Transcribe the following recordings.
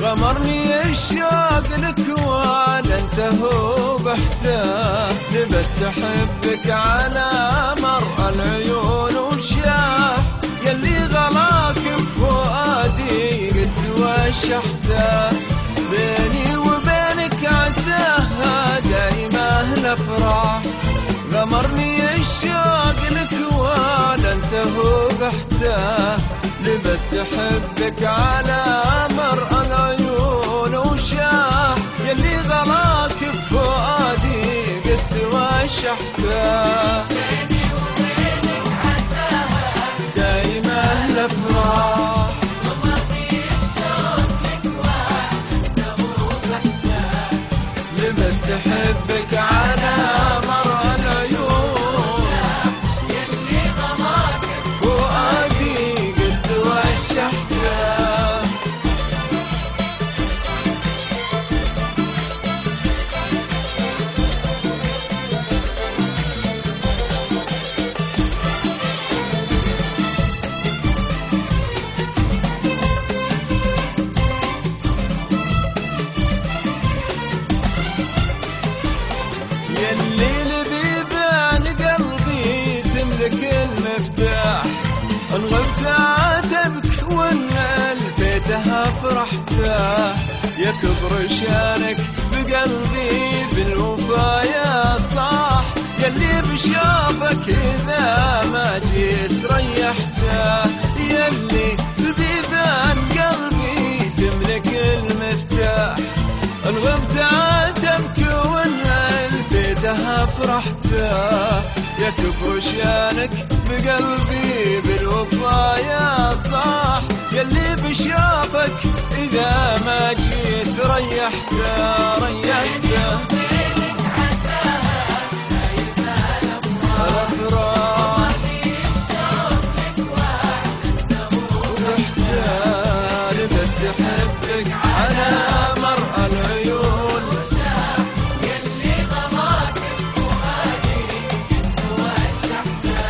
غمرني الشوق لك ولا انتهوا بحته، لبست احبك على مر العيون وشاح، يلي غلاك بفؤادي قد توشحته، بيني وبينك عساها دايمه الافراح، غمرني الشوق لك ولا انتهوا بحته، لبست احبك على مر العيون وشاح، يلي غلاك بفؤادي قد توشحته، بيني وبينك عساها دايمه الافراح، غمرني الشوق لك وانتهوا بحته، لبست احبك على مر العيون، يلي غلاك فؤادي قد توشحته. يلي لبيبان قلبي تملك المفتاح، ان غبت عاتبك وان الفيته فرحته، يا كبر شانك بقلبي بالوفا يا صاح، يلي بشافك اذا ما جيت ريحته، يلي لبيبان قلبي تملك المفتاح، ان غبت عاتبك وان الفيته فرحته، يا كبر شانك بقلبي بالوفا يا صاح، يلي بشافك إذا ما جيت ريحته ريحته، وبينك عساها دايمه الأفراح الافراح، غمرني الشوق لك وانتهوا ورحته، لبست أحبك على مر العيون، يلي غلاك بفؤادي قد توشحته،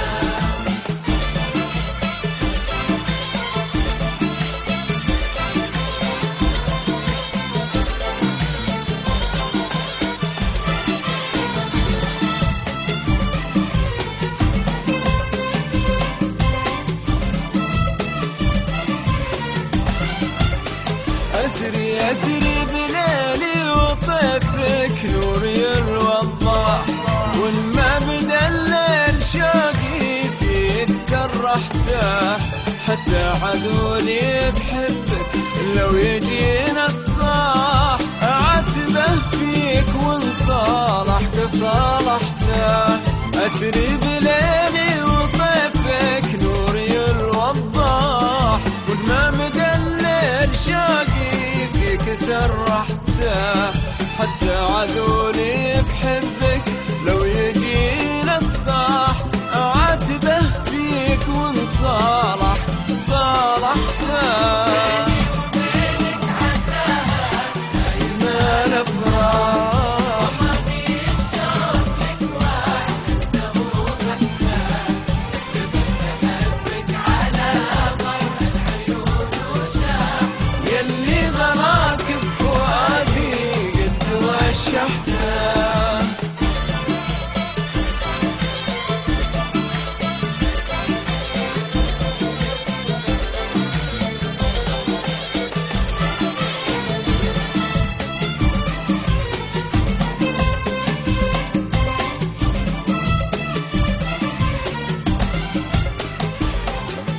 أسري أسري بليلي وطيفك نوري الوضاح، والما بدا الليل شوقي فيك سرحته، حتى عذولي بحبك لو يجينا الصاح، أعتبه فيك ونصالحك صالحته، أسري بليلي وطيفك نوري الوضاح، والما بدا الليل شوقي فيك سرحته، حتى عذولي بحبك لو يجينا الصاح، أعاتبه فيك ونصالح صالحته، وبينك عساها دايما الأفراح، غمرني الشوق لك وانتهوا بحته، لبست احبك على مر العيون وشاح، يلي غلاك بفؤادي قد توشحته.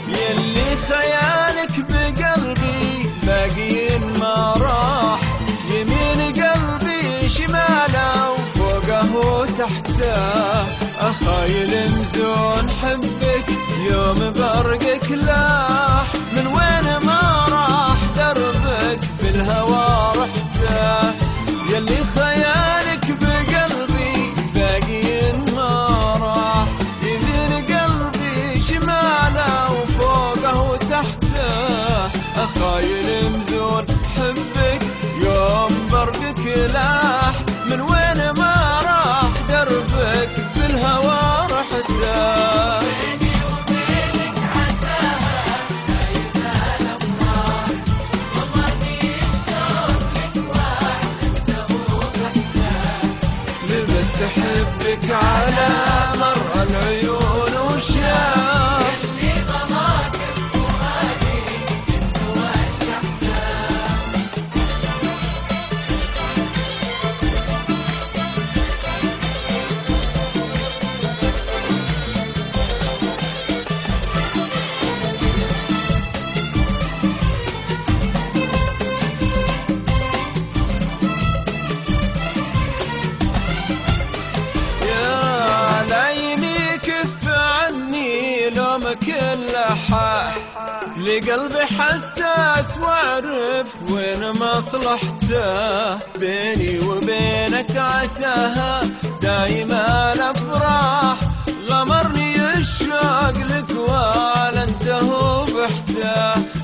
يلي خيالك بقلبي باقيين ما راح، يمين قلبي شماله وفوقه وتحته، أخايل مزون حبك يوم برقك لاح، من وين ما راح دربك بالهوى رحته، يلي خيالك بقلبي باقيين ما راح، يمين قلبي شماله وفوقه وتحته، أخايل مزون حبك يوم برقك لاح، من وين ما راح دربك بالهوى رحته. تحبك على مر العيون وشاف. اللي ضماك بفؤادي كنت وشحته. كل حاح لقلبي حساس واعرف وين مصلحته. بيني وبينك عساها دايما الافراح. غمرني الشوق لك واعلنته بحته.